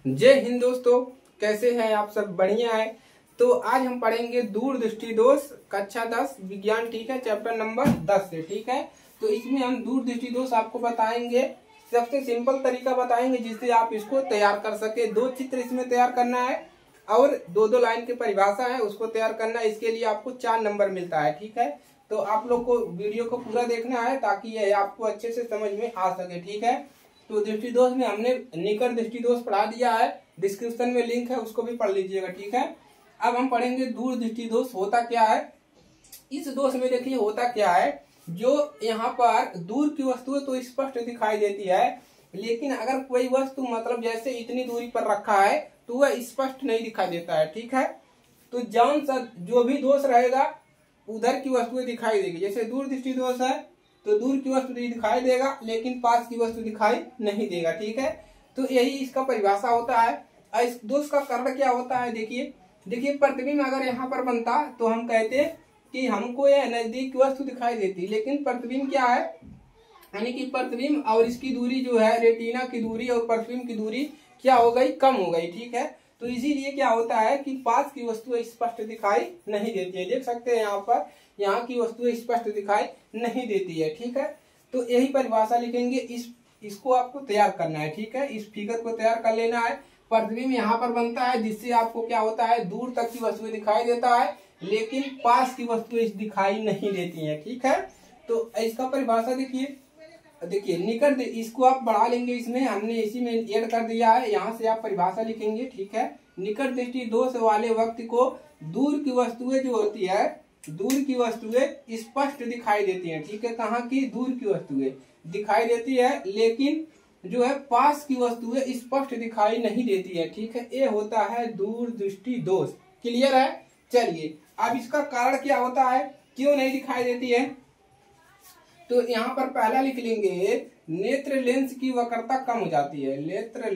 जय हिंद दोस्तों, कैसे हैं आप सब? बढ़िया है। तो आज हम पढ़ेंगे दूरदृष्टि दोष कक्षा 10 विज्ञान, ठीक है, चैप्टर नंबर 10 से, ठीक है। तो इसमें हम दूरदृष्टि दोष आपको बताएंगे, सबसे सिंपल तरीका बताएंगे जिससे आप इसको तैयार कर सके। दो चित्र इसमें तैयार करना है और दो लाइन की परिभाषा है, उसको तैयार करना है। इसके लिए आपको 4 नंबर मिलता है, ठीक है। तो आप लोग को वीडियो को पूरा देखना है ताकि यह आपको अच्छे से समझ में आ सके, ठीक है। तो दृष्टि दोष में हमने निकट दृष्टि दोष पढ़ा दिया है, डिस्क्रिप्शन में लिंक है, उसको भी पढ़ लीजिएगा, ठीक है। अब हम पढ़ेंगे दूर दृष्टि दोष होता क्या है। इस दोष में देखिए होता क्या है, जो यहाँ पर दूर की वस्तु तो स्पष्ट दिखाई देती है, लेकिन अगर कोई वस्तु मतलब जैसे इतनी दूरी पर रखा है तो वह स्पष्ट नहीं दिखाई देता है, ठीक है। तो जौन सा जो भी दोष रहेगा उधर की वस्तुएं दिखाई देगी। जैसे दूर दृष्टि दोष है तो दूर की वस्तु दिखाई देगा लेकिन पास की वस्तु दिखाई नहीं देगा, ठीक है। तो यही इसका परिभाषा होता है। इस दोष का कारण क्या होता है, देखिए प्रतिबिंब अगर यहाँ पर बनता तो हम कहते कि हमको यह नजदीक की वस्तु दिखाई देती, लेकिन प्रतिबिंब क्या है, यानी कि प्रतिबिंब और इसकी दूरी जो है, रेटिना की दूरी और प्रतिबिंब की दूरी क्या हो गई, कम हो गई, ठीक है। तो इसीलिए क्या होता है कि पास की वस्तु स्पष्ट दिखाई नहीं देती है। देख सकते हैं यहाँ पर, यहाँ की वस्तु स्पष्ट दिखाई नहीं देती है, ठीक है। तो यही परिभाषा लिखेंगे, इसको आपको तैयार करना है, ठीक है। इस फिगर को तैयार कर लेना है। प्रतिबिंब यहाँ पर बनता है जिससे आपको क्या होता है, दूर तक की वस्तुएं दिखाई देता है लेकिन पास की वस्तुएं दिखाई नहीं देती है, ठीक है। तो इसका परिभाषा देखिए निकट, इसको आप बढ़ा लेंगे, इसमें हमने इसी में ऐड कर दिया है, यहाँ से आप परिभाषा लिखेंगे, ठीक है। निकट दृष्टि दोष वाले व्यक्ति को दूर की वस्तुएं जो होती है, दूर की वस्तुएं स्पष्ट दिखाई देती हैं, ठीक है। कहाँ की? दूर की वस्तुएं दिखाई देती है लेकिन जो है पास की वस्तुएं स्पष्ट दिखाई नहीं देती है, ठीक है। ये होता है दूर दृष्टि दोष। क्लियर है? चलिए अब इसका कारण क्या होता है, क्यों नहीं दिखाई देती है। तो यहाँ पर पहला लिख लेंगे, नेत्र लेंस की वक्रता कम हो जाती है। नेत्र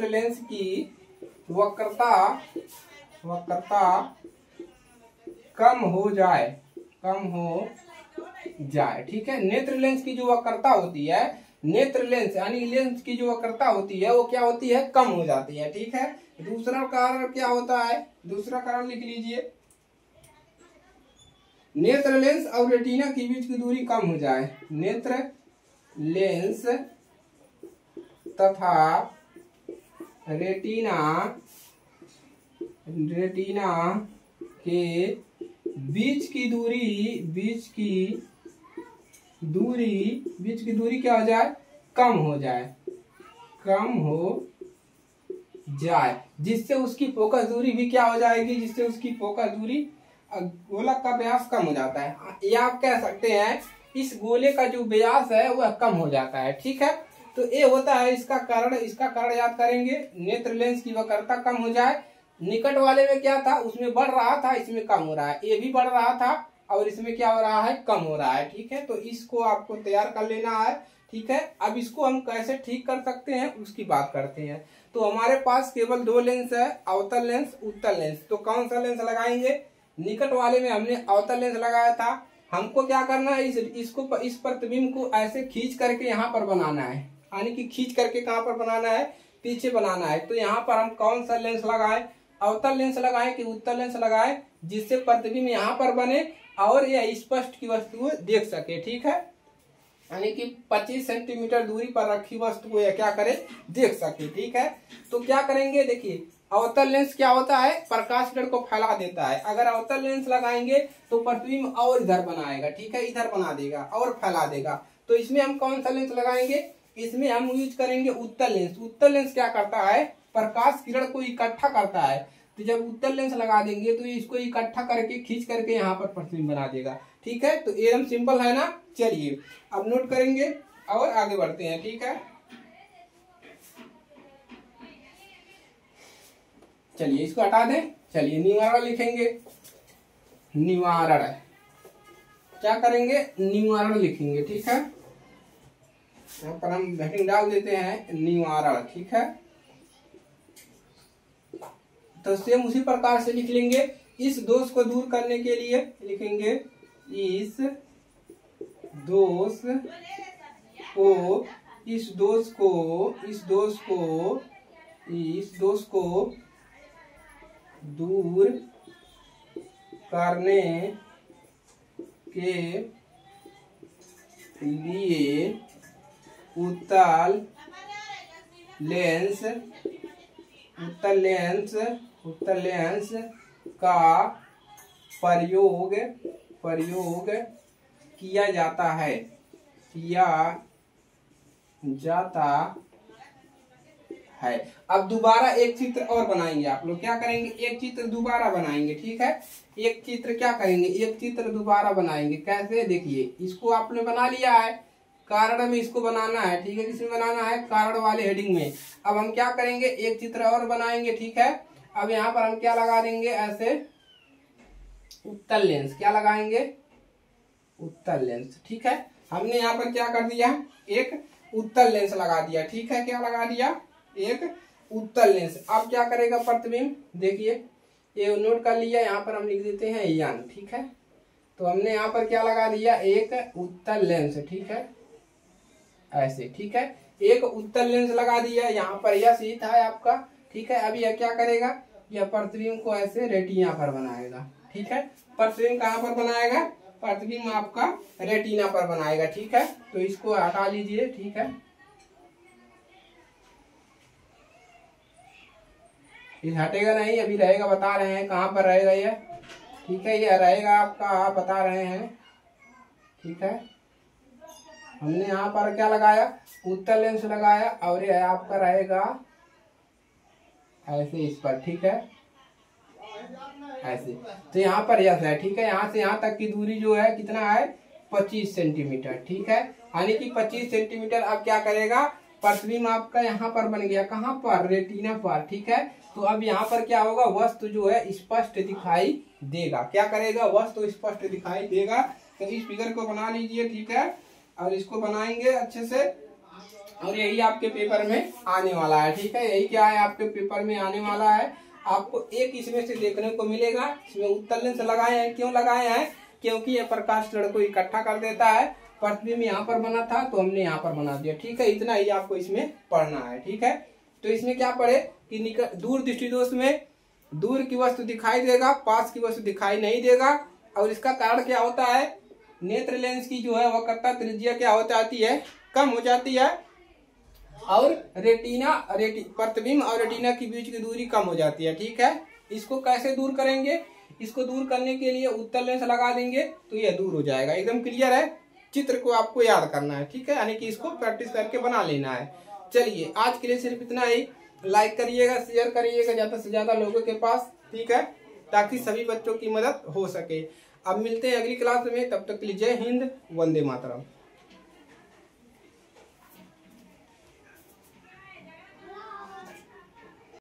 लेंस की वक्रता कम हो जाए, ठीक है। नेत्र लेंस की जो वक्रता होती है, नेत्र लेंस यानी लेंस की जो वक्रता होती है वो क्या होती है, कम हो जाती है, ठीक है। दूसरा कारण क्या होता है, दूसरा कारण लिख लीजिए, नेत्र लेंस और रेटिना के बीच की दूरी कम हो जाए। नेत्र लेंस तथा रेटिना के बीच की दूरी क्या हो जाए, कम हो जाए, जिससे उसकी फोकस दूरी भी क्या हो जाएगी, जिससे उसकी फोकस दूरी, गोलक का व्यास कम हो जाता है, या आप कह सकते हैं इस गोले का जो व्यास है वह कम हो जाता है, ठीक है। तो ये होता है इसका कारण याद करेंगे, नेत्र लेंस की वक्रता कम हो जाए। निकट वाले में क्या था, उसमें बढ़ रहा था, इसमें कम हो रहा है, ये भी बढ़ रहा था और इसमें क्या हो रहा है, कम हो रहा है, ठीक है। तो इसको आपको तैयार कर लेना है, ठीक है। अब इसको हम कैसे ठीक कर सकते हैं उसकी बात करते हैं। तो हमारे पास केवल 2 लेंस है, अवतल लेंस, उत्तल लेंस। तो कौन सा लेंस लगाएंगे, निकट वाले में हमने अवतल लेंस लगाया था। हमको क्या करना है, इस प्रतिबिंब को ऐसे खींच करके यहाँ पर बनाना है, यानी कि खींच करके कहाँ पर बनाना है, पीछे बनाना है। तो यहाँ पर हम कौन सा लेंस लगाएं, अवतल लेंस लगाएं कि उत्तल लेंस लगाएं, जिससे प्रतिबिंब यहाँ पर बने और यह स्पष्ट की वस्तु देख सके, ठीक है। यानी कि 25 सेंटीमीटर दूरी पर रखी वस्तु को यह क्या करे, देख सके, ठीक है। तो क्या करेंगे, देखिए अवतल लेंस क्या होता है, प्रकाश किरण को फैला देता है। अगर अवतल लेंस लगाएंगे तो प्रतिबिंब और इधर बनाएगा, ठीक है, इधर बना देगा और फैला देगा। तो इसमें हम कौन सा लेंस लगाएंगे, इसमें हम यूज करेंगे उत्तल लेंस। उत्तल लेंस क्या करता है, प्रकाश किरण को इकट्ठा करता है। तो जब उत्तल लेंस लगा देंगे तो इसको इकट्ठा करके खींच करके यहाँ पर प्रतिबिंब बना देगा, ठीक है। तो एकदम सिंपल है ना। चलिए अब नोट करेंगे और आगे बढ़ते हैं, ठीक है। चलिए इसको हटा दें। चलिए निवारण लिखेंगे, निवारण क्या करेंगे, निवारण लिखेंगे, ठीक है। यहाँ पर हम हेडिंग डाल देते हैं निवारण, ठीक है। तो सेम उसी प्रकार से लिख लेंगे। इस दोष को दूर करने के लिए लिखेंगे इस दोष को इस दोष को दूर करने के लिए उत्तल लेंस का प्रयोग किया जाता है। अब दोबारा एक चित्र और बनाएंगे। आप लोग क्या करेंगे, एक चित्र दोबारा बनाएंगे। ठीक है, एक चित्र क्या करेंगे, एक चित्र दोबारा बनाएंगे। कैसे, देखिए इसको आपने बना लिया है, कारण में इसको बनाना है। ठीक है, किसमें बनाना है, कारण वाले हेडिंग में। अब हम क्या करेंगे, एक चित्र और बनाएंगे। ठीक है, अब यहाँ पर हम क्या लगा देंगे, ऐसे उत्तल लेंस। क्या लगाएंगे, उत्तल लेंस। ठीक है, हमने यहाँ पर क्या कर दिया, एक उत्तल लेंस लगा दिया। ठीक है, क्या लगा दिया, एक उत्तल लेंस। अब क्या करेगा प्रतिबिंब, देखिए ये नोट कर लिया, यहाँ पर हम लिख देते हैं यन। ठीक है, तो हमने यहाँ पर क्या लगा दिया, एक उत्तल लेंस। ठीक है, ऐसे। ठीक है, एक उत्तल लेंस लगा दिया, यहाँ पर यह सीध है आपका। ठीक है, अब यह क्या करेगा, यह प्रतिबिंब को ऐसे रेटिना पर बनाएगा। ठीक है, प्रतिबिंब कहाँ पर बनाएगा, प्रतिबिंब आपका रेटिना पर बनाएगा। ठीक है, तो इसको हटा लीजिए। ठीक है, ये हटेगा नहीं, अभी रहेगा, बता रहे हैं कहाँ पर रहेगा यह। ठीक है, यह रहेगा आपका, आप बता रहे हैं। ठीक है, हमने यहाँ पर क्या लगाया, उत्तल लेंस लगाया, और ये आपका रहेगा ऐसे इस पर। ठीक है, ऐसे। तो यहाँ पर यस है। ठीक है, यहाँ से यहाँ तक की दूरी जो है कितना है, 25 सेंटीमीटर। ठीक है, यानी कि 25 सेंटीमीटर। अब क्या करेगा, प्रतिबिंब आपका यहाँ पर बन गया, कहाँ पर, रेटिना पर। ठीक है, तो अब यहाँ पर क्या होगा, वस्तु जो है स्पष्ट दिखाई देगा। क्या करेगा, वस्तु स्पष्ट दिखाई देगा। तो इस फिगर को बना लीजिए। ठीक है, और इसको बनाएंगे अच्छे से, और यही आपके पेपर में आने वाला है। ठीक है, यही क्या है, आपके पेपर में आने वाला है। आपको एक इसमें से देखने को मिलेगा, इसमें उत्तल लेंस लगाए हैं। क्यों लगाए हैं, क्योंकि यह प्रकाश लड़ को इकट्ठा कर देता है। प्रतिबिंब यहाँ पर बना था, तो हमने यहाँ पर बना दिया। ठीक है, इतना ही आपको इसमें पढ़ना है। ठीक है, तो इसमें क्या पढ़े कि दूर दृष्टि दोष में दूर की वस्तु दिखाई देगा, पास की वस्तु दिखाई नहीं देगा। और इसका कारण क्या होता है, नेत्र लेंस की जो है वक्रता त्रिज्या क्या हो जाती है, कम हो जाती है, और प्रतिबिंब और रेटिना के बीच की दूरी कम हो जाती है। ठीक है, इसको कैसे दूर करेंगे, इसको दूर करने के लिए उत्तल लेंस लगा देंगे, तो यह दूर हो जाएगा। एकदम क्लियर है, चित्र को आपको याद करना है। ठीक है, यानी कि इसको प्रैक्टिस करके बना लेना है। चलिए, आज के लिए सिर्फ इतना ही। लाइक करिएगा, शेयर करिएगा ज्यादा से ज्यादा लोगों के पास। ठीक है, ताकि सभी बच्चों की मदद हो सके। अब मिलते हैं अगली क्लास में, तब तक के लिए जय हिंद, वंदे मातरम।